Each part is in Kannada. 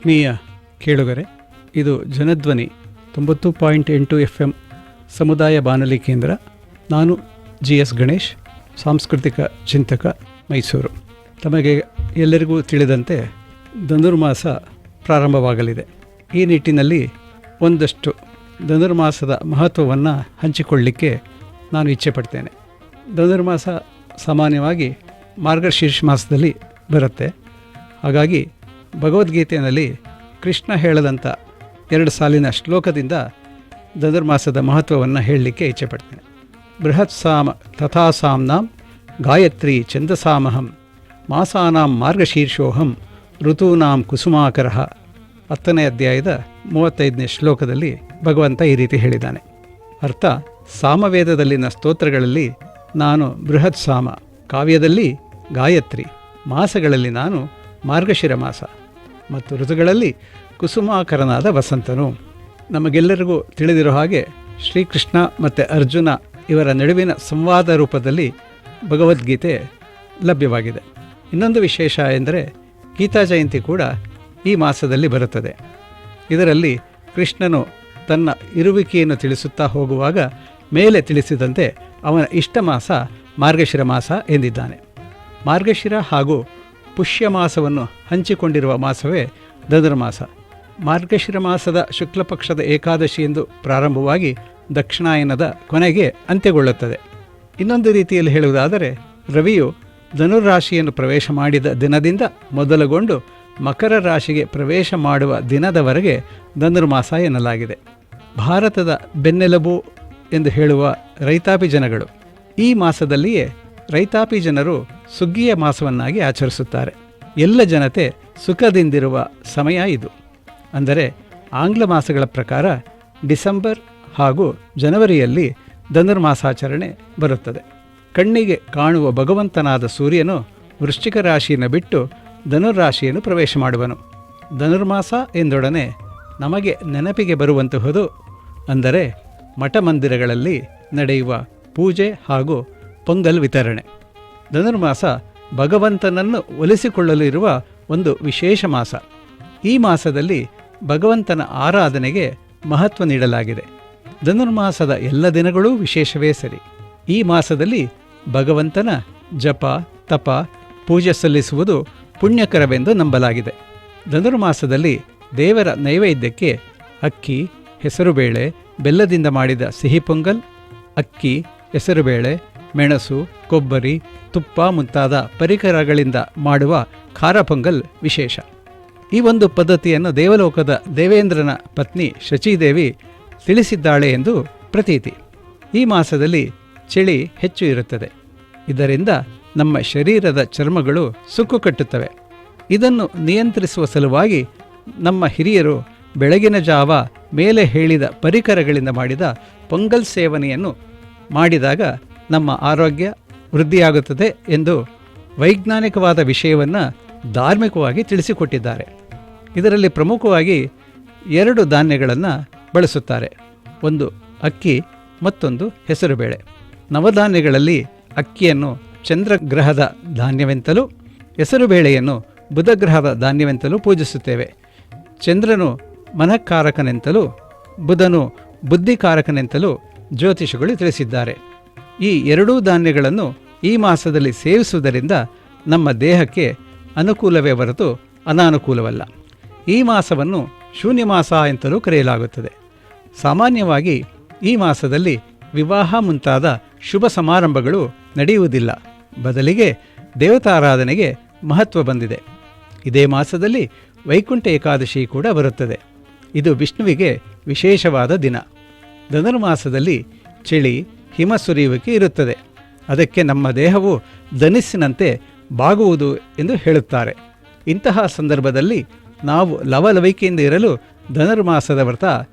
ಆತ್ಮೀಯ ಕೇಳುಗರೆ, ಇದು ಜನಧ್ವನಿ 90.8 FM ಸಮುದಾಯ ಬಾನುಲಿ ಕೇಂದ್ರ. ನಾನು GS ಗಣೇಶ್, ಸಾಂಸ್ಕೃತಿಕ ಚಿಂತಕ, ಮೈಸೂರು. ತಮಗೆ ಎಲ್ಲರಿಗೂ ತಿಳಿದಂತೆ ಧನುರ್ಮಾಸ ಪ್ರಾರಂಭವಾಗಲಿದೆ. ಈ ನಿಟ್ಟಿನಲ್ಲಿ ಒಂದಷ್ಟು ಧನುರ್ಮಾಸದ ಮಹತ್ವವನ್ನು ಹಂಚಿಕೊಳ್ಳಲಿಕ್ಕೆ ನಾನು ಇಚ್ಛೆಪಡ್ತೇನೆ. ಧನುರ್ಮಾಸ ಸಾಮಾನ್ಯವಾಗಿ ಮಾರ್ಗಶೀರ್ಷ ಮಾಸದಲ್ಲಿ ಬರುತ್ತೆ. ಹಾಗಾಗಿ ಭಗವದ್ಗೀತೆಯಲ್ಲಿ ಕೃಷ್ಣ ಹೇಳದಂಥ 2 ಸಾಲಿನ ಶ್ಲೋಕದಿಂದ ಧನುರ್ಮಾಸದ ಮಹತ್ವವನ್ನು ಹೇಳಲಿಕ್ಕೆ ಇಚ್ಛೆಪಡ್ತೇನೆ. ಬೃಹತ್ ಸಾಮ ತಥಾ ಸಾಮ್ನಾಂ ಗಾಯತ್ರಿ ಛಂದಸಾಮಹಂ ಮಾಸಾನಾಂ ಮಾರ್ಗಶೀರ್ಷೋಹಂ ಋತೂನಾಂ ಕುಸುಮಾಕರಃ. 10ನೇ ಅಧ್ಯಾಯದ 35ನೇ ಶ್ಲೋಕದಲ್ಲಿ ಭಗವಂತ ಈ ರೀತಿ ಹೇಳಿದ್ದಾನೆ. ಅರ್ಥ: ಸಾಮವೇದದಲ್ಲಿನ ಸ್ತೋತ್ರಗಳಲ್ಲಿ ನಾನು ಬೃಹತ್ ಸಾಮ, ಕಾವ್ಯದಲ್ಲಿ ಗಾಯತ್ರಿ, ಮಾಸಗಳಲ್ಲಿ ನಾನು ಮಾರ್ಗಶಿರ ಮಾಸ ಮತ್ತು ಋತುಗಳಲ್ಲಿ ಕುಸುಮಾಕರನಾದ ವಸಂತನು. ನಮಗೆಲ್ಲರಿಗೂ ತಿಳಿದಿರೋ ಹಾಗೆ ಶ್ರೀಕೃಷ್ಣ ಮತ್ತು ಅರ್ಜುನ ಇವರ ನಡುವಿನ ಸಂವಾದ ರೂಪದಲ್ಲಿ ಭಗವದ್ಗೀತೆ ಲಭ್ಯವಾಗಿದೆ. ಇನ್ನೊಂದು ವಿಶೇಷ ಎಂದರೆ ಗೀತಾ ಜಯಂತಿ ಕೂಡ ಈ ಮಾಸದಲ್ಲಿ ಬರುತ್ತದೆ. ಇದರಲ್ಲಿ ಕೃಷ್ಣನು ತನ್ನ ಇರುವಿಕೆಯನ್ನು ತಿಳಿಸುತ್ತಾ ಹೋಗುವಾಗ ಮೇಲೆ ತಿಳಿಸಿದಂತೆ ಅವನ ಇಷ್ಟ ಮಾಸ ಮಾರ್ಗಶಿರ ಮಾಸ ಎಂದಿದ್ದಾನೆ. ಮಾರ್ಗಶಿರ ಹಾಗೂ ಪುಷ್ಯ ಮಾಸವನ್ನು ಹಂಚಿಕೊಂಡಿರುವ ಮಾಸವೇ ಧನುರ್ಮಾಸ. ಮಾರ್ಗಶಿರ ಮಾಸದ ಶುಕ್ಲಪಕ್ಷದ ಏಕಾದಶಿ ಎಂದು ಪ್ರಾರಂಭವಾಗಿ ದಕ್ಷಿಣಾಯನದ ಕೊನೆಗೆ ಅಂತ್ಯಗೊಳ್ಳುತ್ತದೆ. ಇನ್ನೊಂದು ರೀತಿಯಲ್ಲಿ ಹೇಳುವುದಾದರೆ, ರವಿಯು ಧನುರಾಶಿಯನ್ನು ಪ್ರವೇಶ ಮಾಡಿದ ದಿನದಿಂದ ಮೊದಲುಗೊಂಡು ಮಕರ ರಾಶಿಗೆ ಪ್ರವೇಶ ಮಾಡುವ ದಿನದವರೆಗೆ ಧನುರ್ಮಾಸ ಎನ್ನಲಾಗಿದೆ. ಭಾರತದ ಬೆನ್ನೆಲುಬು ಎಂದು ಹೇಳುವ ರೈತಾಪಿ ಜನಗಳು ಈ ಮಾಸದಲ್ಲಿಯೇ ರೈತಾಪಿ ಜನರು ಸುಗ್ಗಿಯ ಮಾಸವನ್ನಾಗಿ ಆಚರಿಸುತ್ತಾರೆ. ಎಲ್ಲ ಜನತೆ ಸುಖದಿಂದಿರುವ ಸಮಯ ಇದು. ಅಂದರೆ ಆಂಗ್ಲ ಮಾಸಗಳ ಪ್ರಕಾರ ಡಿಸೆಂಬರ್ ಹಾಗೂ ಜನವರಿಯಲ್ಲಿ ಧನುರ್ಮಾಸಾಚರಣೆ ಬರುತ್ತದೆ. ಕಣ್ಣಿಗೆ ಕಾಣುವ ಭಗವಂತನಾದ ಸೂರ್ಯನು ವೃಶ್ಚಿಕ ರಾಶಿಯನ್ನು ಬಿಟ್ಟು ಧನುರ್ರಾಶಿಯನ್ನು ಪ್ರವೇಶ ಮಾಡುವನು. ಧನುರ್ಮಾಸ ಎಂದೊಡನೆ ನಮಗೆ ನೆನಪಿಗೆ ಬರುವಂತಹುದು ಅಂದರೆ ಮಠ ಮಂದಿರಗಳಲ್ಲಿ ನಡೆಯುವ ಪೂಜೆ ಹಾಗೂ ಪೊಂಗಲ್ ವಿತರಣೆ. ಧನುರ್ಮಾಸ ಭಗವಂತನನ್ನು ಒಲಿಸಿಕೊಳ್ಳಲು ಇರುವ ಒಂದು ವಿಶೇಷ ಮಾಸ. ಈ ಮಾಸದಲ್ಲಿ ಭಗವಂತನ ಆರಾಧನೆಗೆ ಮಹತ್ವ ನೀಡಲಾಗಿದೆ. ಧನುರ್ಮಾಸದ ಎಲ್ಲ ದಿನಗಳೂ ವಿಶೇಷವೇ ಸರಿ. ಈ ಮಾಸದಲ್ಲಿ ಭಗವಂತನ ಜಪ, ತಪ, ಪೂಜೆ ಸಲ್ಲಿಸುವುದು ಪುಣ್ಯಕರವೆಂದು ನಂಬಲಾಗಿದೆ. ಧನುರ್ಮಾಸದಲ್ಲಿ ದೇವರ ನೈವೇದ್ಯಕ್ಕೆ ಅಕ್ಕಿ, ಹೆಸರುಬೇಳೆ, ಬೆಲ್ಲದಿಂದ ಮಾಡಿದ ಸಿಹಿ ಪೊಂಗಲ್, ಅಕ್ಕಿ, ಹೆಸರುಬೇಳೆ, ಮೆಣಸು, ಕೊಬ್ಬರಿ, ತುಪ್ಪ ಮುಂತಾದ ಪರಿಕರಗಳಿಂದ ಮಾಡುವ ಖಾರ ಪೊಂಗಲ್ ವಿಶೇಷ. ಈ ಒಂದು ಪದ್ಧತಿಯನ್ನು ದೇವಲೋಕದ ದೇವೇಂದ್ರನ ಪತ್ನಿ ಶಚೀದೇವಿ ತಿಳಿಸಿದ್ದಾಳೆ ಎಂದು ಪ್ರತೀತಿ. ಈ ಮಾಸದಲ್ಲಿ ಚಳಿ ಹೆಚ್ಚು ಇರುತ್ತದೆ. ಇದರಿಂದ ನಮ್ಮ ಶರೀರದ ಚರ್ಮಗಳು ಸುಕ್ಕು ಕಟ್ಟುತ್ತವೆ. ಇದನ್ನು ನಿಯಂತ್ರಿಸುವ ಸಲುವಾಗಿ ನಮ್ಮ ಹಿರಿಯರು ಬೆಳಗಿನ ಜಾವ ಮೇಲೆ ಹೇಳಿದ ಪರಿಕರಗಳಿಂದ ಮಾಡಿದ ಪೊಂಗಲ್ ಸೇವನೆಯನ್ನು ಮಾಡಿದಾಗ ನಮ್ಮ ಆರೋಗ್ಯ ವೃದ್ಧಿಯಾಗುತ್ತದೆ ಎಂದು ವೈಜ್ಞಾನಿಕವಾದ ವಿಷಯವನ್ನು ಧಾರ್ಮಿಕವಾಗಿ ತಿಳಿಸಿಕೊಟ್ಟಿದ್ದಾರೆ. ಇದರಲ್ಲಿ ಪ್ರಮುಖವಾಗಿ 2 ಧಾನ್ಯಗಳನ್ನು ಬಳಸುತ್ತಾರೆ. ಒಂದು ಅಕ್ಕಿ, ಮತ್ತೊಂದು ಹೆಸರುಬೇಳೆ. ನವಧಾನ್ಯಗಳಲ್ಲಿ ಅಕ್ಕಿಯನ್ನು ಚಂದ್ರಗ್ರಹದ ಧಾನ್ಯವೆಂತಲೂ ಹೆಸರುಬೇಳೆಯನ್ನು ಬುಧಗ್ರಹದ ಧಾನ್ಯವೆಂತಲೂ ಪೂಜಿಸುತ್ತೇವೆ. ಚಂದ್ರನು ಮನಃಕಾರಕನೆಂತಲೂ ಬುಧನು ಬುದ್ಧಿಕಾರಕನೆಂತಲೂ ಜ್ಯೋತಿಷಿಗಳು ತಿಳಿಸಿದ್ದಾರೆ. ಈ 2 ಧಾನ್ಯಗಳನ್ನು ಈ ಮಾಸದಲ್ಲಿ ಸೇವಿಸುವುದರಿಂದ ನಮ್ಮ ದೇಹಕ್ಕೆ ಅನುಕೂಲವೇ ಹೊರತು ಅನಾನುಕೂಲವಲ್ಲ. ಈ ಮಾಸವನ್ನು ಶೂನ್ಯ ಮಾಸ ಎಂತಲೂ ಕರೆಯಲಾಗುತ್ತದೆ. ಸಾಮಾನ್ಯವಾಗಿ ಈ ಮಾಸದಲ್ಲಿ ವಿವಾಹ ಮುಂತಾದ ಶುಭ ಸಮಾರಂಭಗಳು ನಡೆಯುವುದಿಲ್ಲ. ಬದಲಿಗೆ ದೇವತಾರಾಧನೆಗೆ ಮಹತ್ವ ಬಂದಿದೆ. ಇದೇ ಮಾಸದಲ್ಲಿ ವೈಕುಂಠ ಏಕಾದಶಿ ಕೂಡ ಬರುತ್ತದೆ. ಇದು ವಿಷ್ಣುವಿಗೆ ವಿಶೇಷವಾದ ದಿನ. ಧನುರ್ಮಾಸದಲ್ಲಿ ಚಳಿ, ಹಿಮ ಸುರಿಯುವಿಕೆ ಇರುತ್ತದೆ. ಅದಕ್ಕೆ ನಮ್ಮ ದೇಹವು ಧನಿಸ್ಸಿನಂತೆ ಬಾಗುವುದು ಎಂದು ಹೇಳುತ್ತಾರೆ. ಇಂತಹ ಸಂದರ್ಭದಲ್ಲಿ ನಾವು ಲವಲವಿಕೆಯಿಂದ ಇರಲು ಧನುರ್ಮಾಸದ ವ್ರತ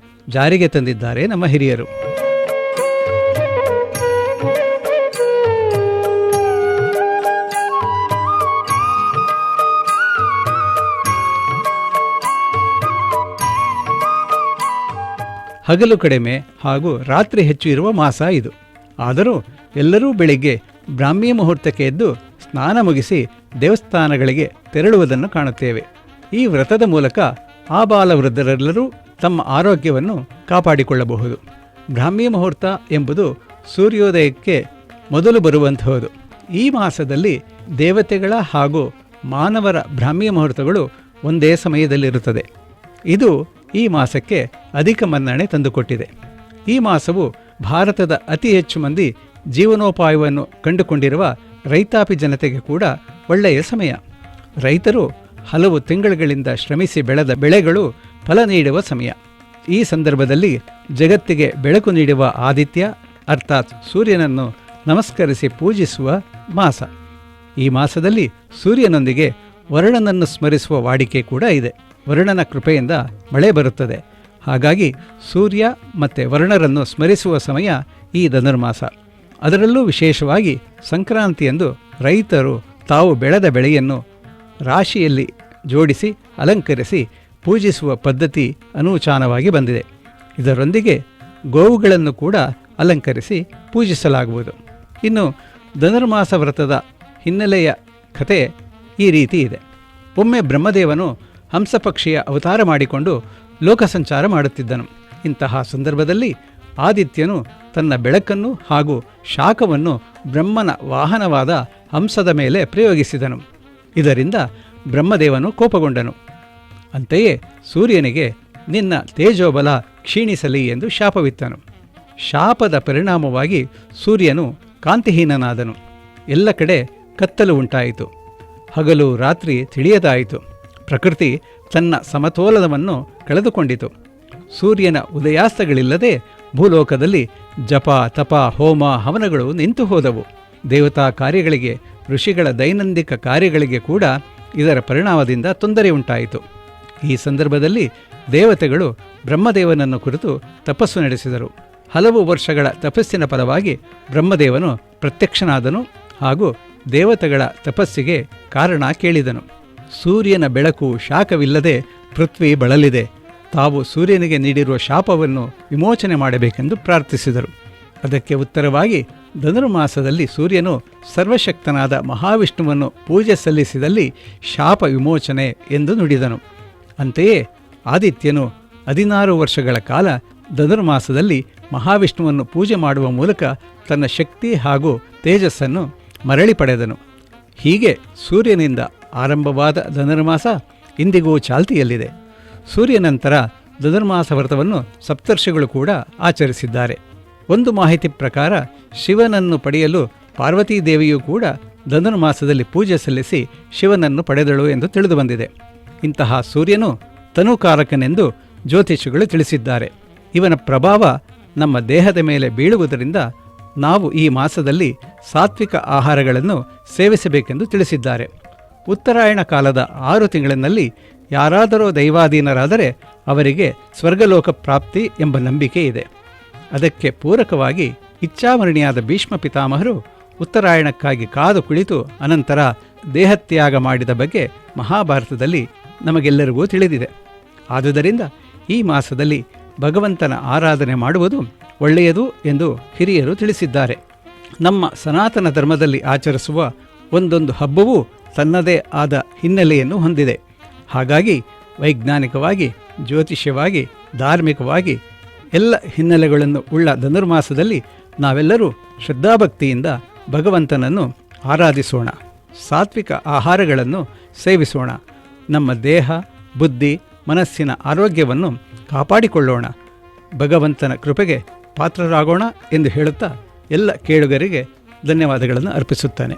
ಜಾರಿಗೆ ತಂದಿದ್ದಾರೆ ನಮ್ಮ ಹಿರಿಯರು. ಹಗಲು ಕಡಿಮೆ ಹಾಗೂ ರಾತ್ರಿ ಹೆಚ್ಚು ಇರುವ ಮಾಸ ಇದು. ಆದರೂ ಎಲ್ಲರೂ ಬೆಳಿಗ್ಗೆ ಬ್ರಾಹ್ಮಿ ಮುಹೂರ್ತಕ್ಕೆ ಎದ್ದು ಸ್ನಾನ ಮುಗಿಸಿ ದೇವಸ್ಥಾನಗಳಿಗೆ ತೆರಳುವುದನ್ನು ಕಾಣುತ್ತೇವೆ. ಈ ವ್ರತದ ಮೂಲಕ ಆಬಾಲವೃದ್ಧರೆಲ್ಲರೂ ತಮ್ಮ ಆರೋಗ್ಯವನ್ನು ಕಾಪಾಡಿಕೊಳ್ಳಬಹುದು. ಬ್ರಾಹ್ಮಿ ಮುಹೂರ್ತ ಎಂಬುದು ಸೂರ್ಯೋದಯಕ್ಕೆ ಮೊದಲು ಬರುವಂತಹದ್ದು. ಈ ಮಾಸದಲ್ಲಿ ದೇವತೆಗಳ ಹಾಗೂ ಮಾನವರ ಬ್ರಾಹ್ಮಿ ಮುಹೂರ್ತಗಳು ಒಂದೇ ಸಮಯದಲ್ಲಿರುತ್ತದೆ. ಇದು ಈ ಮಾಸಕ್ಕೆ ಅಧಿಕ ಮನ್ನಣೆ ತಂದುಕೊಟ್ಟಿದೆ. ಈ ಮಾಸವು ಭಾರತದ ಅತಿ ಹೆಚ್ಚು ಮಂದಿ ಜೀವನೋಪಾಯವನ್ನು ಕಂಡುಕೊಂಡಿರುವ ರೈತಾಪಿ ಜನತೆಗೆ ಕೂಡ ಒಳ್ಳೆಯ ಸಮಯ. ರೈತರು ಹಲವು ತಿಂಗಳುಗಳಿಂದ ಶ್ರಮಿಸಿ ಬೆಳೆದ ಬೆಳೆಗಳು ಫಲ ನೀಡುವ ಸಮಯ. ಈ ಸಂದರ್ಭದಲ್ಲಿ ಜಗತ್ತಿಗೆ ಬೆಳಕು ನೀಡುವ ಆದಿತ್ಯ ಅರ್ಥಾತ್ ಸೂರ್ಯನನ್ನು ನಮಸ್ಕರಿಸಿ ಪೂಜಿಸುವ ಮಾಸ. ಈ ಮಾಸದಲ್ಲಿ ಸೂರ್ಯನೊಂದಿಗೆ ವರುಣನನ್ನು ಸ್ಮರಿಸುವ ವಾಡಿಕೆ ಕೂಡ ಇದೆ. ವರುಣನ ಕೃಪೆಯಿಂದ ಮಳೆ ಬರುತ್ತದೆ. ಹಾಗಾಗಿ ಸೂರ್ಯ ಮತ್ತು ವರುಣರನ್ನು ಸ್ಮರಿಸುವ ಸಮಯ ಈ ಧನುರ್ಮಾಸ. ಅದರಲ್ಲೂ ವಿಶೇಷವಾಗಿ ಸಂಕ್ರಾಂತಿಯಂದು ರೈತರು ತಾವು ಬೆಳೆದ ಬೆಳೆಯನ್ನು ರಾಶಿಯಲ್ಲಿ ಜೋಡಿಸಿ ಅಲಂಕರಿಸಿ ಪೂಜಿಸುವ ಪದ್ಧತಿ ಅನೂಚಾನವಾಗಿ ಬಂದಿದೆ. ಇದರೊಂದಿಗೆ ಗೋವುಗಳನ್ನು ಕೂಡ ಅಲಂಕರಿಸಿ ಪೂಜಿಸಲಾಗುವುದು. ಇನ್ನು ಧನುರ್ಮಾಸ ವ್ರತದ ಹಿನ್ನೆಲೆಯ ಕಥೆ ಈ ರೀತಿ ಇದೆ. ಒಮ್ಮೆ ಬ್ರಹ್ಮದೇವನು ಹಂಸಪಕ್ಷಿಯ ಅವತಾರ ಮಾಡಿಕೊಂಡು ಲೋಕ ಸಂಚಾರ ಮಾಡುತ್ತಿದ್ದನು. ಇಂತಹ ಸಂದರ್ಭದಲ್ಲಿ ಆದಿತ್ಯನು ತನ್ನ ಬೆಳಕನ್ನು ಹಾಗೂ ಶಾಖವನ್ನು ಬ್ರಹ್ಮನ ವಾಹನವಾದ ಹಂಸದ ಮೇಲೆ ಪ್ರಯೋಗಿಸಿದನು. ಇದರಿಂದ ಬ್ರಹ್ಮದೇವನು ಕೋಪಗೊಂಡನು. ಅಂತೆಯೇ ಸೂರ್ಯನಿಗೆ ನಿನ್ನ ತೇಜೋಬಲ ಕ್ಷೀಣಿಸಲಿ ಎಂದು ಶಾಪವಿತ್ತನು. ಶಾಪದ ಪರಿಣಾಮವಾಗಿ ಸೂರ್ಯನು ಕಾಂತಿಹೀನನಾದನು. ಎಲ್ಲ ಕಡೆ ಕತ್ತಲು ಉಂಟಾಯಿತು. ಹಗಲು ರಾತ್ರಿ ತಿಳಿಯದಾಯಿತು. ಪ್ರಕೃತಿ ತನ್ನ ಸಮತೋಲನವನ್ನು ಕಳೆದುಕೊಂಡಿತು. ಸೂರ್ಯನ ಉದಯಾಸ್ತಗಳಿಲ್ಲದೆ ಭೂಲೋಕದಲ್ಲಿ ಜಪ ತಪ ಹೋಮ ಹವನಗಳು ನಿಂತು ಹೋದವು. ದೇವತಾ ಕಾರ್ಯಗಳಿಗೆ, ಋಷಿಗಳ ದೈನಂದಿಕ ಕಾರ್ಯಗಳಿಗೆ ಕೂಡ ಇದರ ಪರಿಣಾಮದಿಂದ ತೊಂದರೆ ಉಂಟಾಯಿತು. ಈ ಸಂದರ್ಭದಲ್ಲಿ ದೇವತೆಗಳು ಬ್ರಹ್ಮದೇವನನ್ನು ಕುರಿತು ತಪಸ್ಸು ನಡೆಸಿದರು. ಹಲವು ವರ್ಷಗಳ ತಪಸ್ಸಿನ ಫಲವಾಗಿ ಬ್ರಹ್ಮದೇವನು ಪ್ರತ್ಯಕ್ಷನಾದನು ಹಾಗೂ ದೇವತೆಗಳ ತಪಸ್ಸಿಗೆ ಕಾರಣ ಕೇಳಿದನು. ಸೂರ್ಯನ ಬೆಳಕು ಶಾಖವಿಲ್ಲದೆ ಪೃಥ್ವಿ ಬಳಲಿದೆ. ತಾವು ಸೂರ್ಯನಿಗೆ ನೀಡಿರುವ ಶಾಪವನ್ನು ವಿಮೋಚನೆ ಮಾಡಬೇಕೆಂದು ಪ್ರಾರ್ಥಿಸಿದರು. ಅದಕ್ಕೆ ಉತ್ತರವಾಗಿ ಧನುರ್ಮಾಸದಲ್ಲಿ ಸೂರ್ಯನು ಸರ್ವಶಕ್ತನಾದ ಮಹಾವಿಷ್ಣುವನ್ನು ಪೂಜೆ ಸಲ್ಲಿಸಿದಲ್ಲಿ ಶಾಪ ವಿಮೋಚನೆ ಎಂದು ನುಡಿದನು. ಅಂತೆಯೇ ಆದಿತ್ಯನು 16 ವರ್ಷಗಳ ಕಾಲ ಧನುರ್ಮಾಸದಲ್ಲಿ ಮಹಾವಿಷ್ಣುವನ್ನು ಪೂಜೆ ಮಾಡುವ ಮೂಲಕ ತನ್ನ ಶಕ್ತಿ ಹಾಗೂ ತೇಜಸ್ಸನ್ನು ಮರಳಿ ಪಡೆದನು. ಹೀಗೆ ಸೂರ್ಯನಿಂದ ಆರಂಭವಾದ ಧನುರ್ಮಾಸ ಇಂದಿಗೂ ಚಾಲ್ತಿಯಲ್ಲಿದೆ. ಸೂರ್ಯನಂತರ ಧನುರ್ಮಾಸ ವ್ರತವನ್ನು ಸಪ್ತರ್ಷಿಗಳು ಕೂಡ ಆಚರಿಸಿದ್ದಾರೆ. ಒಂದು ಮಾಹಿತಿ ಪ್ರಕಾರ ಶಿವನನ್ನು ಪಡೆಯಲು ಪಾರ್ವತೀ ದೇವಿಯೂ ಕೂಡ ಧನುರ್ಮಾಸದಲ್ಲಿ ಪೂಜೆ ಸಲ್ಲಿಸಿ ಶಿವನನ್ನು ಪಡೆದಳು ಎಂದು ತಿಳಿದುಬಂದಿದೆ. ಇಂತಹ ಸೂರ್ಯನು ತನುಕಾರಕನೆಂದು ಜ್ಯೋತಿಷಿಗಳು ತಿಳಿಸಿದ್ದಾರೆ. ಇವನ ಪ್ರಭಾವ ನಮ್ಮ ದೇಹದ ಮೇಲೆ ಬೀಳುವುದರಿಂದ ನಾವು ಈ ಮಾಸದಲ್ಲಿ ಸಾತ್ವಿಕ ಆಹಾರಗಳನ್ನು ಸೇವಿಸಬೇಕೆಂದು ತಿಳಿಸಿದ್ದಾರೆ. ಉತ್ತರಾಯಣ ಕಾಲದ 6 ತಿಂಗಳಿನಲ್ಲಿ ಯಾರಾದರೂ ದೈವಾಧೀನರಾದರೆ ಅವರಿಗೆ ಸ್ವರ್ಗಲೋಕ ಪ್ರಾಪ್ತಿ ಎಂಬ ನಂಬಿಕೆ ಇದೆ. ಅದಕ್ಕೆ ಪೂರಕವಾಗಿ ಇಚ್ಛಾಮರಣಿಯಾದ ಭೀಷ್ಮ ಪಿತಾಮಹರು ಉತ್ತರಾಯಣಕ್ಕಾಗಿ ಕಾದು ಕುಳಿತು ಅನಂತರ ದೇಹತ್ಯಾಗ ಮಾಡಿದ ಬಗ್ಗೆ ಮಹಾಭಾರತದಲ್ಲಿ ನಮಗೆಲ್ಲರಿಗೂ ತಿಳಿದಿದೆ. ಆದುದರಿಂದ ಈ ಮಾಸದಲ್ಲಿ ಭಗವಂತನ ಆರಾಧನೆ ಮಾಡುವುದು ಒಳ್ಳೆಯದು ಎಂದು ಹಿರಿಯರು ತಿಳಿಸಿದ್ದಾರೆ. ನಮ್ಮ ಸನಾತನ ಧರ್ಮದಲ್ಲಿ ಆಚರಿಸುವ ಒಂದೊಂದು ಹಬ್ಬವೂ ತನ್ನದೇ ಆದ ಹಿನ್ನೆಲೆಯನ್ನು ಹೊಂದಿದೆ. ಹಾಗಾಗಿ ವೈಜ್ಞಾನಿಕವಾಗಿ, ಜ್ಯೋತಿಷ್ಯವಾಗಿ, ಧಾರ್ಮಿಕವಾಗಿ ಎಲ್ಲ ಹಿನ್ನೆಲೆಗಳನ್ನು ಉಳ್ಳ ಧನುರ್ಮಾಸದಲ್ಲಿ ನಾವೆಲ್ಲರೂ ಶ್ರದ್ಧಾಭಕ್ತಿಯಿಂದ ಭಗವಂತನನ್ನು ಆರಾಧಿಸೋಣ. ಸಾತ್ವಿಕ ಆಹಾರಗಳನ್ನು ಸೇವಿಸೋಣ. ನಮ್ಮ ದೇಹ, ಬುದ್ಧಿ, ಮನಸ್ಸಿನ ಆರೋಗ್ಯವನ್ನು ಕಾಪಾಡಿಕೊಳ್ಳೋಣ. ಭಗವಂತನ ಕೃಪೆಗೆ ಪಾತ್ರರಾಗೋಣ ಎಂದು ಹೇಳುತ್ತಾ ಎಲ್ಲ ಕೇಳುಗರಿಗೆ ಧನ್ಯವಾದಗಳನ್ನು ಅರ್ಪಿಸುತ್ತಾನೆ.